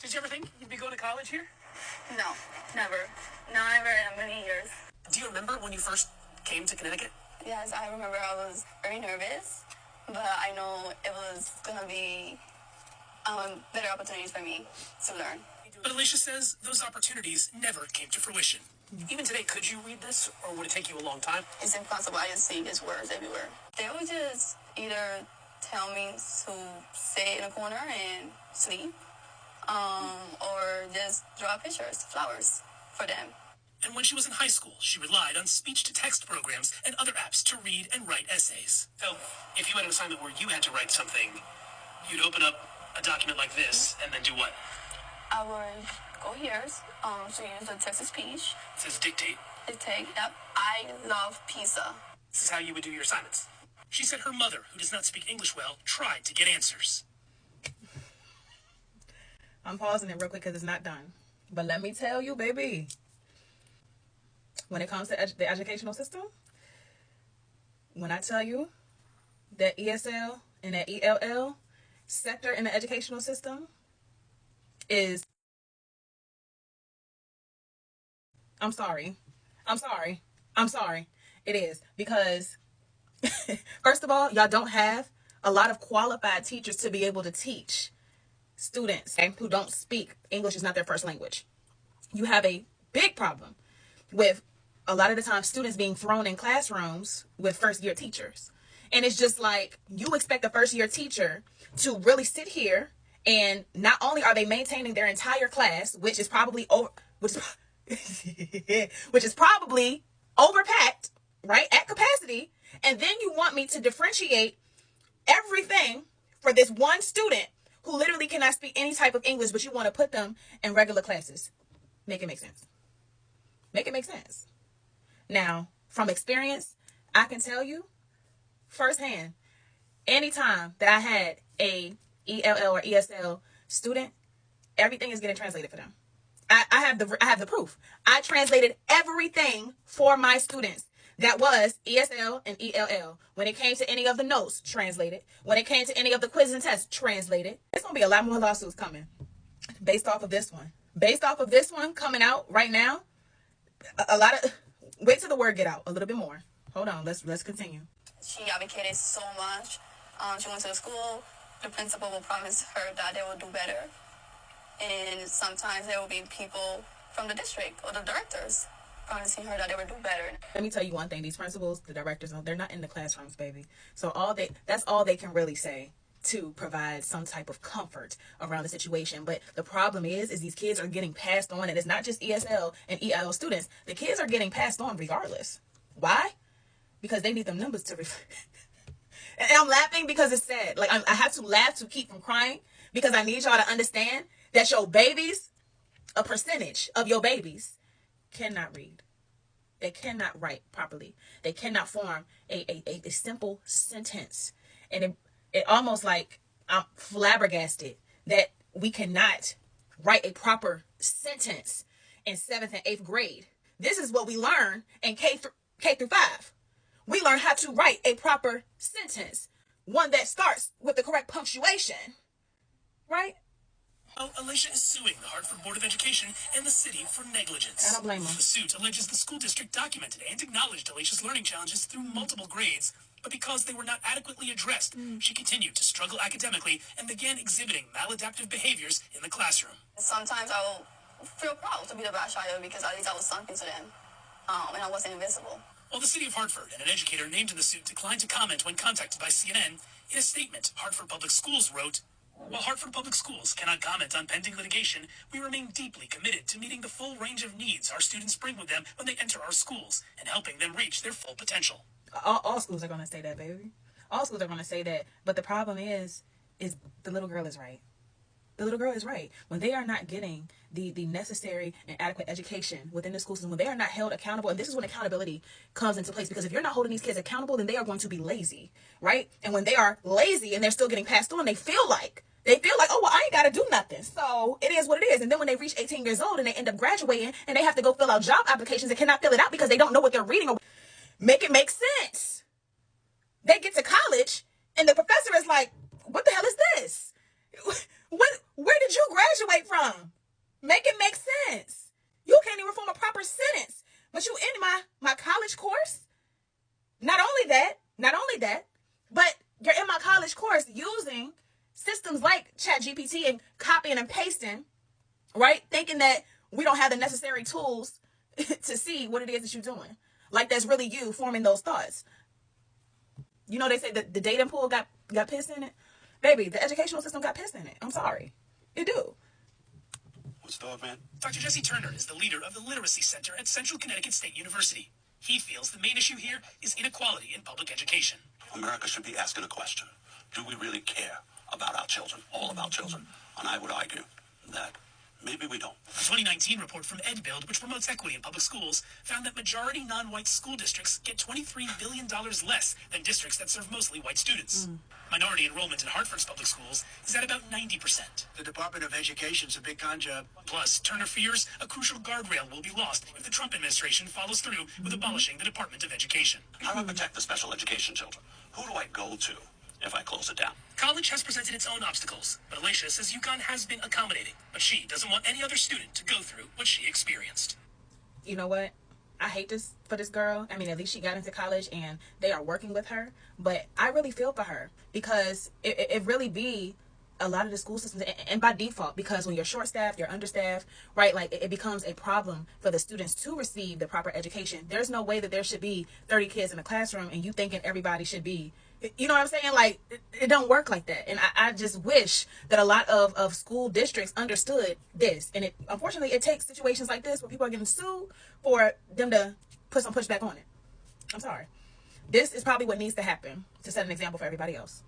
Did you ever think you'd be going to college here? No, never. Never in many years. Do you remember when you first came to Connecticut? Yes, I remember I was very nervous, but I know it was going to be better opportunities for me to learn. But Alicia says those opportunities never came to fruition. Even today, could you read this, or would it take you a long time? It's impossible. I just see these words everywhere. They would just either tell me to sit in a corner and sleep, or just draw pictures, flowers for them. And when she was in high school, she relied on speech-to-text programs and other apps to read and write essays. So, if you had an assignment where you had to write something, you'd open up a document like this and then do what? I would go here to use the text-to-speech. It says dictate. Dictate, yep. I love pizza. This is how you would do your assignments. She said her mother, who does not speak English well, tried to get answers. I'm pausing it real quick because it's not done. But let me tell you, baby, when it comes to the educational system, when I tell you that ESL and that ELL sector in the educational system is, I'm sorry. It is, because first of all, y'all don't have a lot of qualified teachers to be able to teach students who don't speak English is not their first language. You have a big problem with a lot of the time students being thrown in classrooms with first year teachers. And it's just like, you expect a first year teacher to really sit here, and not only are they maintaining their entire class, which is probably overpacked, right, at capacity, and then you want me to differentiate everything for this one student who literally cannot speak any type of English, but you want to put them in regular classes. Make it make sense. Make it make sense. Now, from experience, I can tell you firsthand, anytime that I had a ELL or ESL student, everything is getting translated for them. I have the proof. I translated everything for my students. That was ESL and ELL. When it came to any of the notes, translated. When it came to any of the quizzes and tests, translated. There's going to be a lot more lawsuits coming based off of this one. Based off of this one coming out right now, wait till the word get out a little bit more. Hold on, let's continue. She advocated so much. She went to the school. The principal will promise her that they will do better. And sometimes there will be people from the district or the directors promising her that they would do better. Let me tell you one thing. These principals, the directors, they're not in the classrooms, baby. So that's all they can really say to provide some type of comfort around the situation. But the problem is these kids are getting passed on, and it's not just ESL and EIL students. The kids are getting passed on regardless. Why? Because they need them numbers to and I'm laughing because it's sad. Like, I have to laugh to keep from crying, because I need y'all to understand that your babies, a percentage of your babies, cannot read. They cannot write properly. They cannot form a simple sentence. And it almost like I'm flabbergasted that we cannot write a proper sentence in 7th and 8th grade. This is what we learn in K through 5. We learn how to write a proper sentence, one that starts with the correct punctuation, right? Oh, Alicia is suing the Hartford Board of Education and the city for negligence. I don't blame them. The suit alleges the school district documented and acknowledged Alicia's learning challenges through multiple grades, but because they were not adequately addressed, she continued to struggle academically and began exhibiting maladaptive behaviors in the classroom. Sometimes I will feel proud to be the bad child because at least I was something to them, and I wasn't invisible. While the city of Hartford and an educator named in the suit declined to comment when contacted by CNN, in a statement, Hartford Public Schools wrote, "While Hartford Public Schools cannot comment on pending litigation, we remain deeply committed to meeting the full range of needs our students bring with them when they enter our schools and helping them reach their full potential." All schools are going to say that, baby. All schools are going to say that. But the problem is the little girl is right. The little girl is right. When they are not getting the necessary and adequate education within the school system, when they are not held accountable, and this is when accountability comes into place, because if you're not holding these kids accountable, then they are going to be lazy, right? And when they are lazy and they're still getting passed on, they feel like, oh, well, I ain't got to do nothing. So it is what it is. And then when they reach 18 years old and they end up graduating and they have to go fill out job applications and cannot fill it out because they don't know what they're reading or make it make sense. They get to college and the professor is like, what the hell is this? Where did you graduate from? Chat GPT and copying and pasting, right? Thinking that we don't have the necessary tools to see what it is that you're doing. Like that's really you forming those thoughts. You know, they say that the dating pool got piss in it. Baby, the educational system got piss in it. I'm sorry. You do. What's the dog, man? Dr. Jesse Turner is the leader of the Literacy Center at Central Connecticut State University. He feels the main issue here is inequality in public education. America should be asking a question. Do we really care about our children, all of our children? And I would argue that maybe we don't. A 2019 report from EdBuild, which promotes equity in public schools, found that majority non-white school districts get $23 billion less than districts that serve mostly white students. Minority enrollment in Hartford's public schools is at about 90%. The Department of Education's a big con job. Plus, Turner fears a crucial guardrail will be lost if the Trump administration follows through with abolishing the Department of Education. How do I protect the special education children? Who do I go to if I close it down? College has presented its own obstacles, but Alicia says UConn has been accommodating, but she doesn't want any other student to go through what she experienced. You know what? I hate this for this girl. I mean, at least she got into college and they are working with her. But I really feel for her because it really be a lot of the school systems, and by default, because when you're short-staffed, you're understaffed, right? Like it becomes a problem for the students to receive the proper education. There's no way that there should be 30 kids in a classroom and you thinking everybody should be, you know what I'm saying? Like it don't work like that. And I just wish that a lot of school districts understood this. And unfortunately it takes situations like this where people are getting sued for them to put some pushback on it. I'm sorry. This is probably what needs to happen to set an example for everybody else.